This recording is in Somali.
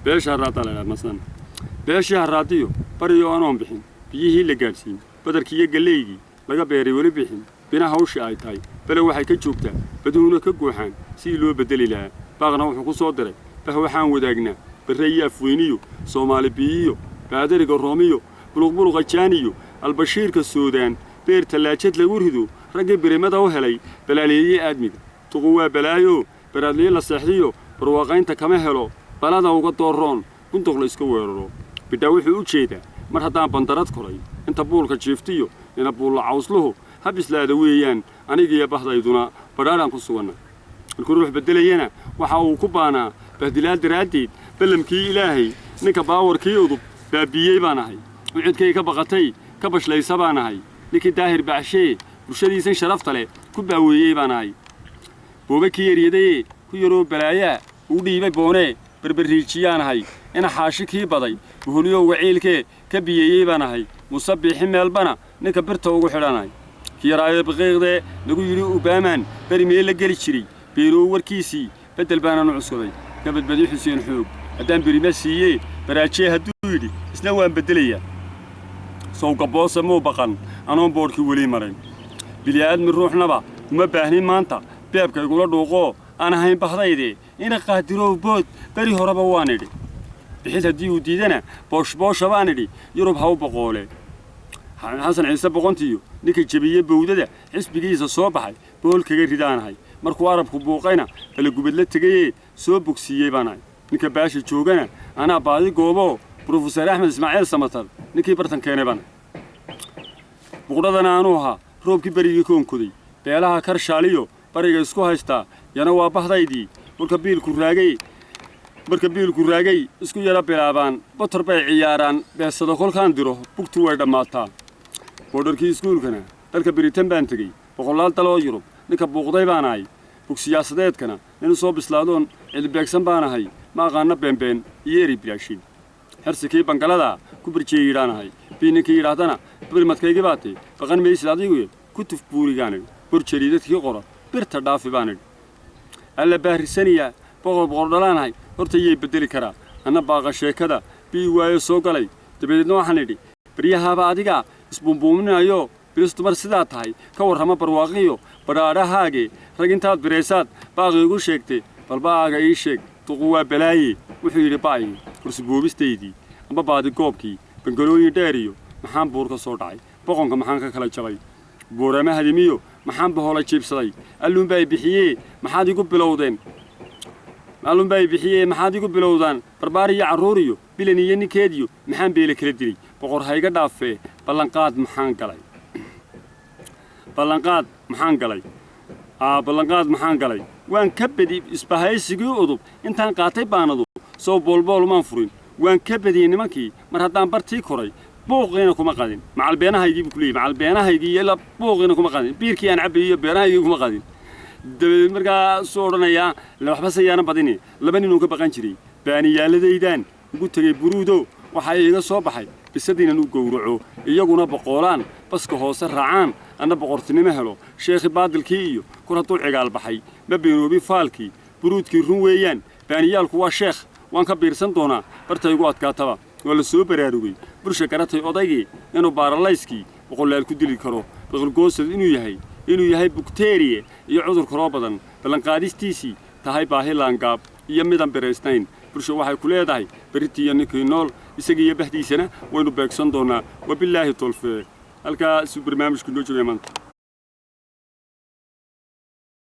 beesha harraata la yidhaahdo masalan beeshii harraatiyo bariyo anoon bixin biyihii la gaadhsiin badarkii iyo galleygii laga beeray weli bixin bina hawshii ay tahay bale waxay ka joogtaa baduhuna ka gooxaan sidii loo beddeli lahaa baaqna wuxuu ku soo diray bah waxaan wadaagnaa barre iyo afweyniyo soomaali biyiyo baadariga roomiyo buluqbuluqa jaaniyo albashiirka suudaan beer tallaajad lagu rido raggii birimada u helay balaaleeyey aadmiga tuqu waa balaayo baraadliye la seexdiyo barwaaqaynta kama helo balada uga dooroon bunduq la iska weeraro bidhaa wuxuu u jeedaa mar haddaan bandarad koray inta buulka jiiftiyo ina buulla cawsluhu habislaada weeyaan anigiiyo bahdayduna badhaadhaan ku suganna markuu ruux beddelayana waxa uu ku baanaa bahdilaad daraaddeed ballamkii ilaahay ninka baawarkii udub baabiyey baan ahay ucidkay ka baqatay ka bashlaysa baan ahay ninkii daahir bacshee bulshadiisan sharafta leh ku baaweeyey baan ahay booba kii yaryadaye ku yaroo balaayaa uu dhiibay boonee berberriijiyaan ahay ina xaashi kii baday buhulyo waciilkee ka biyeeyey baan ahay musabbixi meelbana ninka birta ugu xidhanahay kii yaraayo baqiiqdee lagu yidhi ubaamaan beri meel la geli jiray beeroo warkiisii beddel baananu cuskaday ka badbadi xuseen xoog haddaan berima siiyee baraajee hadduu yidhi isna waan beddelayaa sawgaboose muu baqan anoon boodhkii weli marayn bili'aadmi ruuxnaba uma baahnin maanta beebka igula dhuuqoo aan ahayn bahdaydee ina qaadiroow bood beri horeba waan idhi bixid haddii uu diidana booshboosha baan idhi yurub ha u boqoolee xasan ciise boqontiyo ninka jebiye bowdada xisbigiisa soo baxay bool kaga ridaanahay markuu arabku buuqayna balagubadla tegayee soo bogsiiyey baan ahay ninka baasha joogana anaa baadi gooboo brofesor axmed ismaaciil samatar ninkii bartan keenay baan buqdhadana anuu ahaa roobkii berigii koonkoday beelaha karshaaliyo bariga isku haystaa yana waa bahdaydii marka biilku raagay isku yara bilaabaan batar bay ciyaaraan beesado kolkaan diro bugtu way dhammaataa boodharkii iskuulkana dalka biritan baan tegey boqolaal daloo yurub ninka buuqday baan ahay bug siyaasadeedkana nin soo bislaadoon cilbeegsan baan ahay ma aqaana beenbeen iyo eri bilaashin hersikii bangaladaa ku barjiyey yidhaan ahay bii ninkii yidhaahdana birmadkaygii baatay baqan maysid adiguye ku tuf buurigaan idhi bor jariidadkii qora birta dhaafi baan idhi alla baarisaniyaa boqor dhalaanahay horta yay beddeli karaa anna baaqa sheekada bii waayo soo galay dabadeedna waxaan idhi baryahaaba adigaa isbuumbuuminayo bilistu mar sidaa tahay ka warrama barwaaqiyo badhaadhahaage rag intaad biraysaad baaqi igu sheegtay bal ba'aaga ii sheeg duqu waa balaaye wuxuu yidhi ba'yi kursibuubistaydii amba baadigoobkii bangalooyin dheeriyo maxaan buur ka soo dhacay boqonka maxaan ka kala jabay buurama hadimiyo maxaan bahoola jiibsaday alluunbaa bixiyee maxaad igu bilowdaan barbaar iyo carruur iyo bilan iyo ninkeediyo maxaan beele kala dilay boqor hayga dhaafee ballanqaad maxaan galay waan ka bedi isbahaysigii udub intaan qaatay baanadu soo boolboolumaan furin waan ka bediyey nimankii mar haddaan bartii koray buuqiina kuma qadin macalbeenahaygii buu ku leeyay macalbeenahaygii ila buuqiina kuma qadin biirkii aan cabay iyo beenahaygii kuma qadin dabadeed markaa soo odhanayaa waxba sayaana badini laba nin uu ka baqan jiray baaniyaaladaydaan ugu tegey buruudo waxaa iiga soo baxay bisadiinan u gowraco iyaguna boqoolaan baska hoose raacaan anna boqortinimo helo sheekhi baadilkii iyo kor hadduu cigaal baxay ma beenoobin faalkii buruudkii run weeyaan baaniyaalku waa sheekh waan ka biirsan doonaa bartaygu adkaataba waa la soo baraarugay bulsha garatay odaygii inuu baaralayskii boqolaal ku dili karo boqolgoosad inuu yahay bukteriye iyo cudur kaloo badan ballanqaadistiisii tahay baahi laangaab iyo midaan biraysnayn bulsha waxay ku leedahay beritii iyo ninkii nool isagiiyo bahdiisana waynu beegsan doonaa wabillaahi tolfee halkaa suu barnaamijku noo joogay maanta